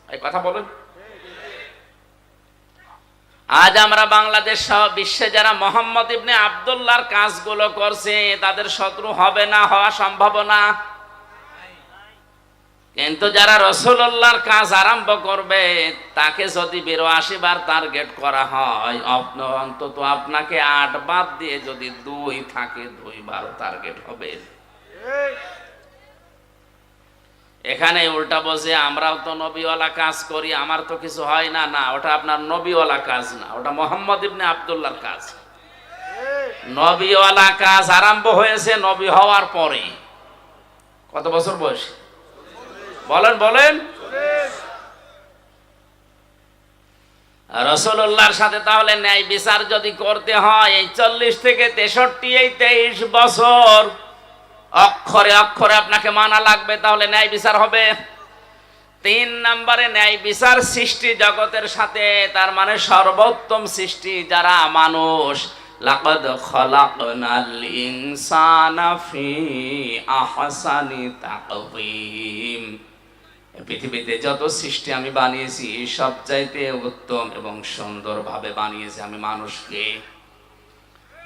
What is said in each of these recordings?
এই কথা বলেন। আজ আমরা বাংলাদেশ সহ বিশ্বে যারা মোহাম্মদ ইবনে আব্দুল্লাহর কাজগুলো করছে তাদের শত্রু হবে না, হওয়া সম্ভব না। কিন্তু যারা রাসূলুল্লাহর কাজ আরম্ভ করবে তাকে যদি ৮২ বার টার্গেট করা হয়, অন্তত আপনাকে ৮ বাদ দিয়ে যদি ২ থাকে ২ বার টার্গেট হবে। এখানে উল্টা বসে আমরাও তো নবীওয়ালা কাজ করি, আমার তো কিছু হয় না। না, ওটা আপনার নবীওয়ালা কাজ না, ওটা মোহাম্মদ ইবনে আব্দুল্লাহর কাজ। নবীওয়ালা কাজ আরম্ভ হয়েছে নবী হওয়ার পরে। কত বছর বয়স বলেন বলেন? রাসূলুল্লাহর সাথে তাহলে ন্যায় বিচার যদি করতে হয় এই ৪০ থেকে ৬৩, এই ২৩ বছর অক্ষরে অক্ষরে আপনাকে মানা লাগবে, তাহলে ন্যায় বিচার হবে। ৩ নম্বরে ন্যায় বিচার সৃষ্টি জগতের সাথে, তার মানে সর্বোত্তম সৃষ্টি যারা মানুষ। লাকাদ খলাকনাল ইনসানা ফি আহসানি তাকওয়িম। পৃথিবীতে যত সৃষ্টি আমি বানিয়েছি সবচাইতে উত্তম এবং সুন্দরভাবে বানিয়েছি আমি মানুষকে।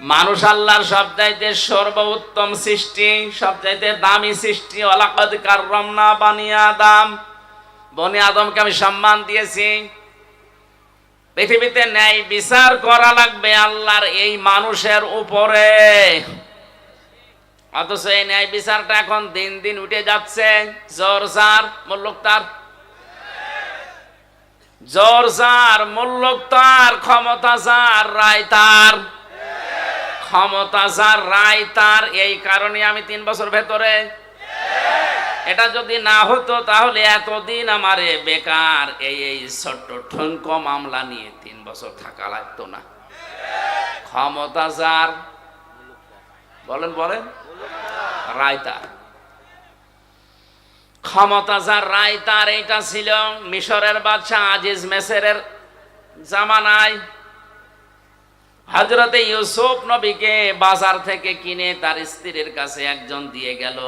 মানুষ আল্লাহর সবচাইতে সর্বোত্তম সৃষ্টি, সবচাইতে দামি সৃষ্টি। ওয়ালাকাদ কাররামনা বানি আদম, বনি আদমকে আমি সম্মান দিয়েছি। পৃথিবীতে ন্যায় বিচার করা লাগবে আল্লাহর এই মানুষের উপরে। অথচ এই ন্যায় বিচারটা এখন দিন দিন উঠে যাচ্ছে। জোর যার মুল্লুক তার, জোর যার মুল্লুক তার, ক্ষমতা যার রায় তার, ক্ষমতা যার রায় তার। এই কারণে আমি ৩ বছর ভেতরে, এটা যদি না হতো তাহলে এতদিন আমারে বেকার এই ছোট্ট ঠুনকো মামলা নিয়ে ৩ বছর থাকা লাগতো না। ক্ষমতা যার, বলেন বলেন, রায় তার। ক্ষমতা যার রায় তার, এইটা ছিল মিশরের বাদশাহ আজিজ মেসরের জামানায়। হযরতে ইউসুফ নবীকে বাজার থেকে কিনে তার স্ত্রীর কাছে একজন দিয়ে গেল,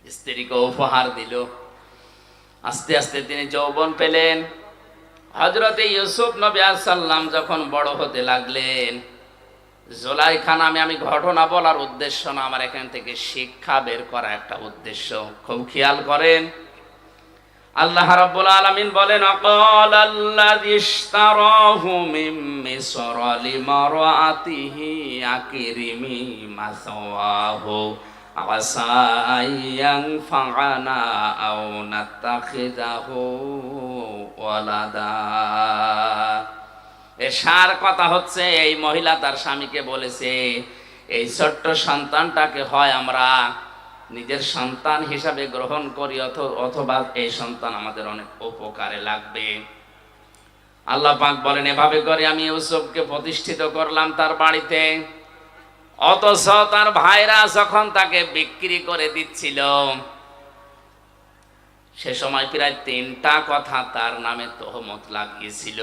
স্ত্রীকে উপহার দিল। আস্তে আস্তে তিনি যৌবন পেলেন। হযরতে ইউসুফ নবী আলাইহিস সালাম যখন বড় হতে লাগলেন, জুলাইখা নামে, আমি ঘটনা বলার উদ্দেশ্য না, আমার এখান থেকে শিক্ষা বের করা একটা উদ্দেশ্য, খুব খেয়াল করেন। আল্লাহ রাব্বুল আলামিন বলেন, আকালাল্লাযী ইশতারাহু মিন মিসর লিমারআতিহি আকরিমি মাসওয়াহু আসা আইয়ানফা'না আও নাত্তাখিযাহু ওয়ালাদা। সার কথা হচ্ছে, এই মহিলা তার স্বামীকে বলেছে এই ছোট্ট সন্তানটাকে হয় আমরা নিজের সন্তান হিসাবে গ্রহণ করি, অথবা এই সন্তান আমাদের অনেক উপকারে লাগবে। আল্লাহ পাক বলেন, এভাবে করে আমি ইউসুফকে প্রতিষ্ঠিত করলাম তার বাড়িতে। অথচ তার ভাইরা যখন তাকে বিক্রি করে দিচ্ছিল, সে সময় প্রায় ৩টা কথা তার নামে তহমত লাগিয়েছিল।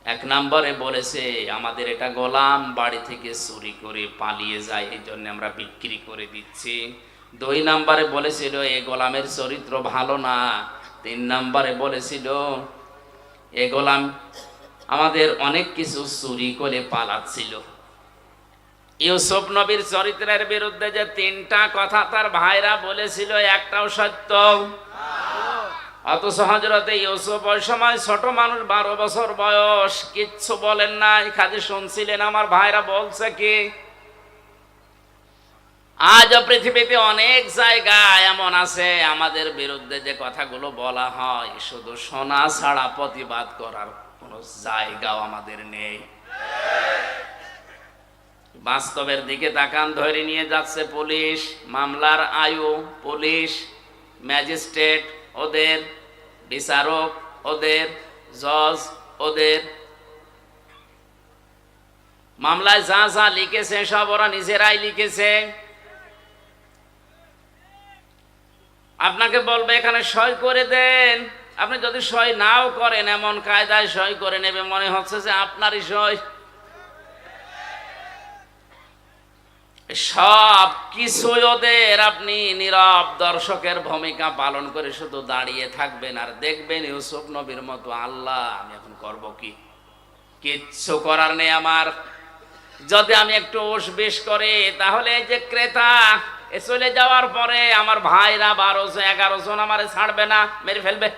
১ নম্বরে বলেছে, আমাদের এটা গোলাম, বাড়ি থেকে চুরি করে পালিয়ে যায়, এই জন্য আমরা বিক্রি করে দিচ্ছি। ২ নম্বরে বলেছিল, এই গোলামের চরিত্র ভালো না। ৩ নম্বরে বলেছিল, এই গোলাম আমাদের অনেক কিছু চুরি করে পালাচ্ছিল। ইউসুফ নবীর চরিত্রের বিরুদ্ধে যে ৩টা কথা তার ভাইরা বলেছিল, একটাও সত্য। অথচ হযরতে ইউসুফ ওই সময় ছোট মানুষ, ১২ বছর বয়স, কিচ্ছু বলেন নাই, খালি শুনছিলেন আমার ভাইরা বলছে কি। আজও পৃথিবীতে অনেক জায়গায় এমন আছে আমাদের বিরুদ্ধে যে কথাগুলো বলা হয়, শুধু শোনা ছাড়া প্রতিবাদ করার কোনো জায়গাও আমাদের নেই। বাস্তবের দিকে তাকান, ধরে নিয়ে যাচ্ছে পুলিশ, মামলার আয়ু পুলিশ, ম্যাজিস্ট্রেট ওদের, বিচারক ওদের, জজ ওদের। মামলায় যা যা লিখেছে সব ওরা নিজেরাই লিখেছে। আপনাকে বলবে এখানে সই করে দেন, আপনি যদি সই নাও করেন এমন কায়দায় সই করে নেবে মনে হচ্ছে যে আপনারই সই। সব কিছু ওদের আপনি নীরব দর্শকের ভূমিকা পালন করে শুধু দাঁড়িয়ে থাকবেন আর দেখবেন ইউসুফ নবীর মতো আল্লাহ আমি এখন করব কি, কিচ্ছু করার নেই আমার। যদি আমি একটু উসবিস করি তাহলে এই যে ক্রেতা এ চলে যাওয়ার পরে আমার ভাইরা 12-11 জন আমারে ছাড়বে না, মেরে ফেলবে।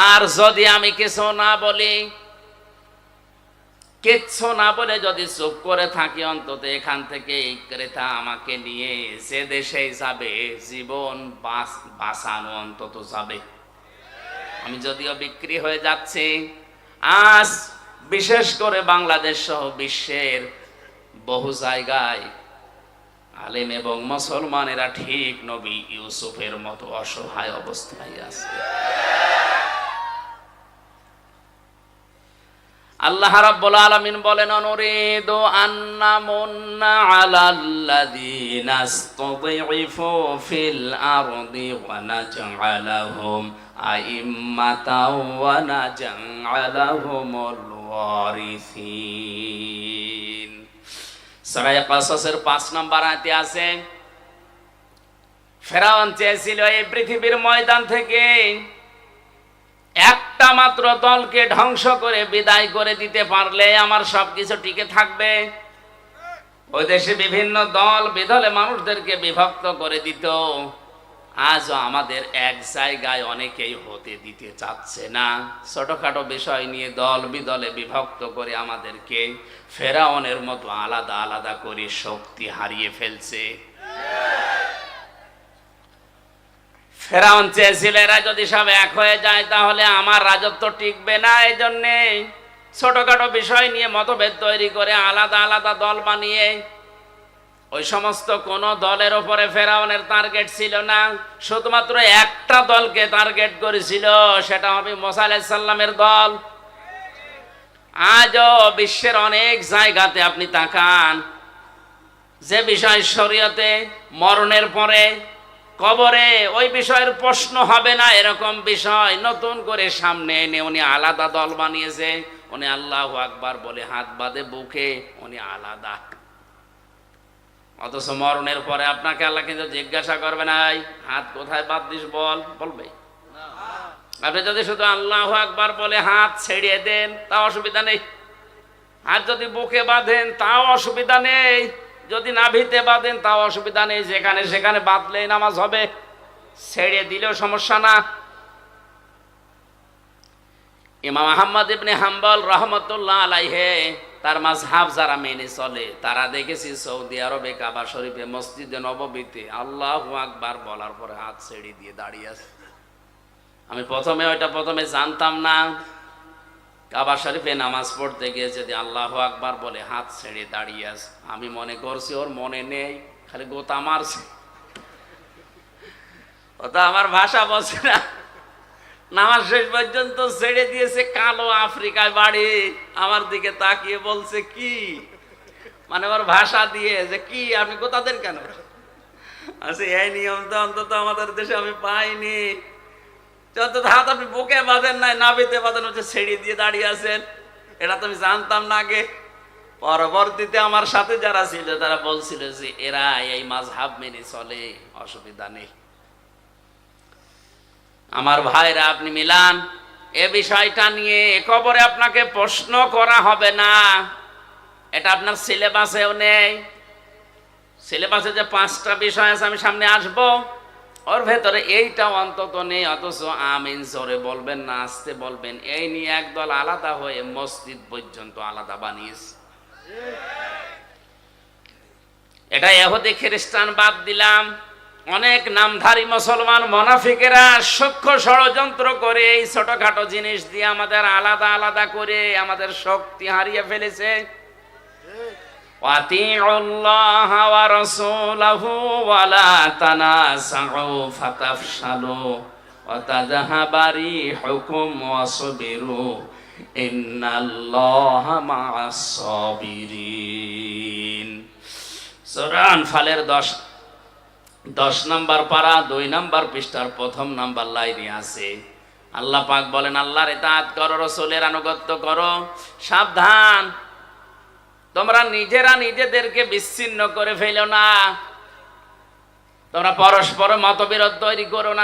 আর যদি আমি কিছু না বলি, কিচ্ছু না বলে যদি চুপ করে থাকি, অন্তত এখান থেকে এই ক্রেতা আমাকে নিয়ে যে দেশেই যাবে জীবন বাঁচানো অন্তত যাবে। আমি যদিও বিক্রি হয়ে যাচ্ছি, আজ বিশেষ করে বাংলাদেশ সহ বিশ্বের বহু জায়গায় আলেম এবং মুসলমানেরা ঠিক নবী ইউসুফের মতো অসহায় অবস্থায় আছে। আল্লাহ রাব্বুল আলামিন বলেন, অনুরিদু আন্নামুন্না আলাল্লাযীনা ইসতুযইফু ফিল আরদি ওয়া নাজআলাহুম আইম্মাতাও ওয়া নাজআলাহুমুল ওয়ারিসিন। সূরা কাসাসের 5 নম্বর আয়াতে আছে, ফেরাউন চেয়েছিল এই পৃথিবীর ময়দান থেকে একটা মাত্র দলকে ধ্বংস করে বিদায় করে দিতে পারলে আমার সবকিছু টিকে থাকবে। ওই দেশে বিভিন্ন দল বিদলে মানুষদেরকে বিভক্ত করে দিত। আজও আমাদের এক জায়গায় অনেকেই হতে দিতে চাচ্ছে না। ছোটখাটো বিষয় নিয়ে দল বিদলে বিভক্ত করে আমাদেরকে ফেরাউনের মতো আলাদা আলাদা করে শক্তি হারিয়ে ফেলছে। ফেরাউন চেয়েছিল এরা যদি সব এক হয়ে যায় তাহলে আমার রাজত্ব টিকবে না। এই জন্যে ছোটখাটো বিষয় নিয়ে মতভেদ তৈরি করে আলাদা আলাদা দল বানিয়ে, ওই সমস্ত কোন দলের ওপরে ফেরাউনের টার্গেট ছিল না, শুধুমাত্র একটা দলকে টার্গেট করেছিল, সেটা হবে মুসা আলাইহিস সালামের দল। আজও বিশ্বের অনেক জায়গাতে আপনি তাকান, যে বিষয় শরীয়তে মরণের পরে কবরে ওই বিষয়ের প্রশ্ন হবে না, এরকম বিষয় নতুন করে সামনে এনে উনি আলাদা দল বানিয়েছে। উনি আল্লাহু আকবার বলে হাত বাঁধে বুকে, উনি আলাদা। অথচ মরণের পরে আপনাকে আল্লাহ কিন্তু জিজ্ঞাসা করবে না, হাত কোথায় বাঁধছিস বল, বলবে? আপনি যদি শুধু আল্লাহু আকবার বলে হাত ছেড়িয়ে দেন তাও অসুবিধা নেই, হাত যদি বুকে বাঁধেন তাও অসুবিধা নেই, যদি নাভিতে বাঁধেন তাও অসুবিধা নেই, যেখানে সেখানে বাঁধলেই নামাজ হবে, ছেড়ে দিলেও সমস্যা না। ইমাম আহমদ ইবনে হাম্বল রাহমাতুল্লাহ আলাইহি তার মাযহাব যারা মেনে চলে তারা দেখেছি সৌদি আরবে কাবা শরীফে মসজিদে নববীতে আল্লাহু আকবার বলার পরে হাত ছেড়ে দিয়ে দাঁড়িয়ে আছে। আমি প্রথমে জানতাম না, কাবা শরীফে নামাজ পড়তে গিয়ে যদি আল্লাহু আকবার বলে হাত ছেড়ে দাঁড়িয়ে আছে, আমি মনে করছি ওর মনে নেই, খালি গোতা মারছে, ওটা আমার ভাষা বলছে না। নামাজ শেষ পর্যন্ত ছেড়ে দিয়েছে, কালো আফ্রিকায় বাড়ি, আমার দিকে তাকিয়ে বলছে কি, মানে ওর ভাষা দিয়ে যে কি আপনি গোতা দেন কেন? আচ্ছা, এই নিয়ম তো অন্তত আমাদের দেশে আমি পাইনি। যত হাত আপনি বুকে বাঁধেন নাই, নাভিতে বাঁধেন, হচ্ছে ছেড়ে দিয়ে দাঁড়িয়ে আছেন, এটা তো আমি জানতাম না আগে। পরবর্তীতে আমার সাথে যারা ছিল তারা বলছিল যে এরা এই মাযহাব মেনে চলে, অসুবিধা নেই। আমার ভাইরা, আপনি মিলান এ বিষয়টা নিয়ে, কবরে আপনাকে প্রশ্ন করা হবে না, এটা আপনার সিলেবাসেও নেই। সিলেবাসে যে 5টা বিষয় আছে আমি সামনে আসবো, ওর ভেতরে এইটাও অন্তত নেই। অথচ আমিন জোরে বলবেন না আস্তে বলবেন, এই নিয়ে একদল আলাদা হয়ে মসজিদ পর্যন্ত আলাদা বানিয়েছে। এটা ইহুদি খ্রিস্টান বাদ দিলাম, অনেক নামধারী মুসলমান মুনাফিকেরা সূক্ষ্ম ষড়যন্ত্র করে এই ছোটখাটো জিনিস দিয়ে আমাদের আলাদা আলাদা করে আমাদের শক্তি হারিয়ে ফেলেছে। ওয়াতিউল্লাহ ওয়া রাসূলাহু ওয়া লা তানাসাউ ফাতাফশালু ওয়া তাযহাবা রিহুকুম ওয়াসবিরু ইন্নাল্লাহা মা'আস সাবিরিন। সূরা আনফালের 10 নম্বর পারা 2 নম্বর পৃষ্ঠার 1ম নম্বর লাইনে আছে, আল্লাহ পাক বলেন আল্লাহর ইতাআত করো, রাসূলের আনুগত্য করো, সাবধান তোমরা নিজেরা নিজেদেরকে বিচ্ছিন্ন করে ফেলো না, তোমরা পরস্পর মতবিরোধ তৈরি করো না।